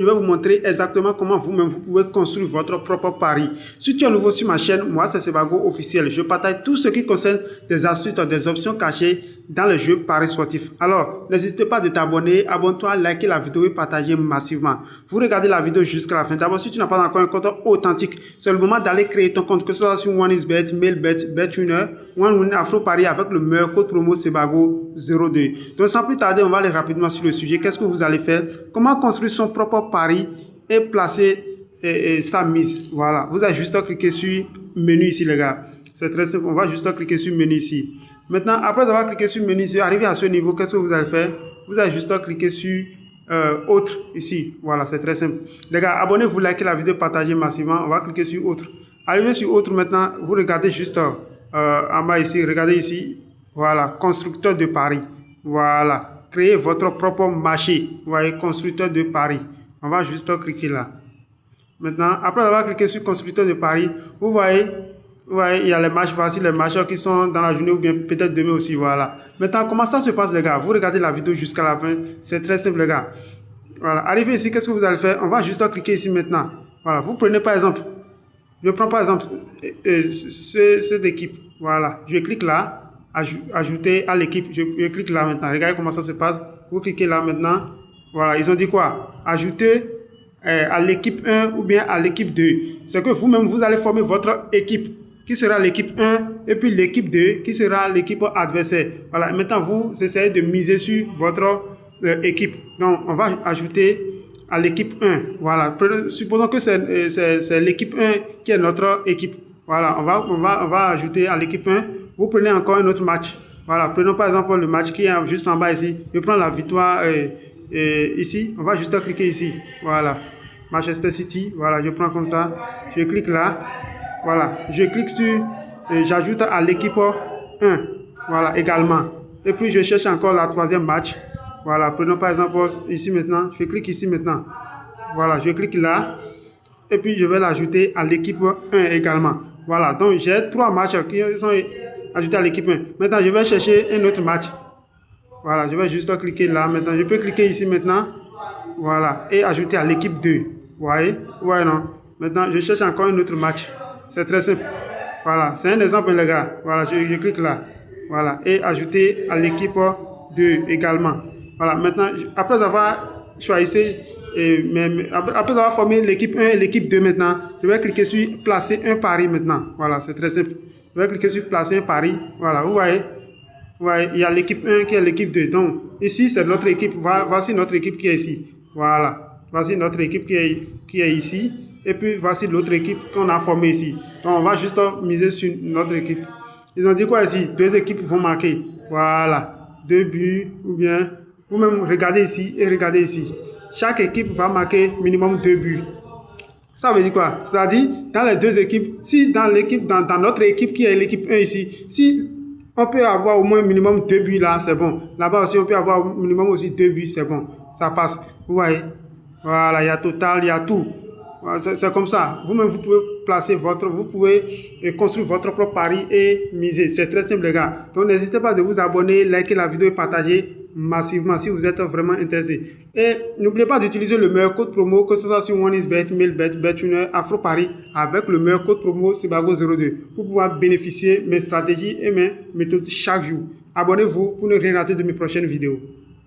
Je vais vous montrer exactement comment vous-même vous pouvez construire votre propre pari. Si tu es nouveau sur ma chaîne, moi c'est Sebago officiel. Je partage tout ce qui concerne des astuces, des options cachées dans le jeu paris sportif. Alors, n'hésitez pas de t'abonner, abonne-toi, liker la vidéo et partager massivement. Vous regardez la vidéo jusqu'à la fin. D'abord, si tu n'as pas encore un compte authentique, c'est le moment d'aller créer ton compte, que ce soit sur OneXBet, MailBet, BetWinner, OneWin, AfroParis avec le meilleur code promo Sebago02. Donc sans plus tarder, on va aller rapidement sur le sujet. Qu'est-ce que vous allez faire? Comment construire son propre pari et placer sa mise. Voilà, vous avez juste à cliquer sur menu ici les gars. C'est très simple, on va juste à cliquer sur menu ici. Maintenant, après avoir cliqué sur menu ici, arrivé à ce niveau, qu'est-ce que vous allez faire? Vous avez juste à cliquer sur autre ici. Voilà, c'est très simple. Les gars, abonnez-vous, likez la vidéo, partagez massivement. On va cliquer sur autre. Arrivé sur autre maintenant, vous regardez juste en bas ici, regardez ici. Voilà, constructeur de paris. Voilà, créez votre propre marché. Vous voyez, constructeur de paris. On va juste cliquer là. Maintenant, après avoir cliqué sur constructeur de paris, vous voyez, il y a les matchs, voici les matchs qui sont dans la journée ou bien peut-être demain aussi. Voilà. Maintenant, comment ça se passe les gars? Vous regardez la vidéo jusqu'à la fin. C'est très simple les gars. Voilà. Arrivé ici, qu'est-ce que vous allez faire? On va juste cliquer ici maintenant. Voilà. Vous prenez par exemple, je prends par exemple cette équipe. Voilà. Je clique là, ajouter à l'équipe. Je clique là maintenant. Regardez comment ça se passe. Vous cliquez là maintenant. Voilà, ils ont dit quoi? Ajouter à l'équipe 1 ou bien à l'équipe 2. C'est que vous-même, vous allez former votre équipe, qui sera l'équipe 1, et puis l'équipe 2, qui sera l'équipe adversaire. Voilà, maintenant, vous essayez de miser sur votre équipe. Donc, on va ajouter à l'équipe 1. Voilà, supposons que c'est l'équipe 1 qui est notre équipe. Voilà, on va ajouter à l'équipe 1. Vous prenez encore un autre match. Voilà, prenons par exemple le match qui est juste en bas ici. Je prends la victoire ici. On va juste cliquer ici. Voilà, Manchester City. Voilà, je prends comme ça. Je clique là. Voilà, je clique sur, j'ajoute à l'équipe 1. Voilà, également. Et puis je cherche encore la troisième match. Voilà, prenons par exemple ici maintenant. Je clique ici maintenant. Voilà, je clique là. Et puis je vais l'ajouter à l'équipe 1 également. Voilà, donc j'ai 3 matchs qui sont ajoutés à l'équipe 1. Maintenant, je vais chercher un autre match. Voilà, je vais juste cliquer là maintenant. Je peux cliquer ici maintenant. Voilà, et ajouter à l'équipe 2. Vous voyez? Ouais, non. Maintenant, je cherche encore un autre match. C'est très simple. Voilà, c'est un exemple les gars. Voilà, je clique là. Voilà, et ajouter à l'équipe 2 également. Voilà, maintenant, après avoir choisi, après avoir formé l'équipe 1 et l'équipe 2 maintenant, je vais cliquer sur placer un pari maintenant. Voilà, c'est très simple. Je vais cliquer sur placer un pari. Voilà, vous voyez? Ouais, il y a l'équipe 1 qui est l'équipe 2. Donc, ici, c'est notre équipe. Voici notre équipe qui est ici. Voilà. Voici notre équipe qui est ici. Et puis, voici l'autre équipe qu'on a formée ici. Donc, on va juste miser sur notre équipe. Ils ont dit quoi ici? 2 équipes vont marquer. Voilà. 2 buts ou bien... Vous-même, regardez ici et regardez ici. Chaque équipe va marquer minimum 2 buts. Ça veut dire quoi? C'est-à-dire, dans les 2 équipes, si dans notre équipe qui est l'équipe 1 ici, si on peut avoir au moins minimum 2 buts là, c'est bon. Là-bas aussi, on peut avoir minimum aussi 2 buts, c'est bon. Ça passe. Vous voyez? Voilà, il y a total, il y a tout. C'est comme ça. Vous-même, vous pouvez placer vous pouvez construire votre propre pari et miser. C'est très simple, les gars. Donc, n'hésitez pas de vous abonner, liker la vidéo et partager massivement si vous êtes vraiment intéressé. Et n'oubliez pas d'utiliser le meilleur code promo, que ce soit sur OneXBet, MailBet, BetWinner, AfroParis, avec le meilleur code promo Sebago02 pour pouvoir bénéficier de mes stratégies et mes méthodes chaque jour. Abonnez-vous pour ne rien rater de mes prochaines vidéos.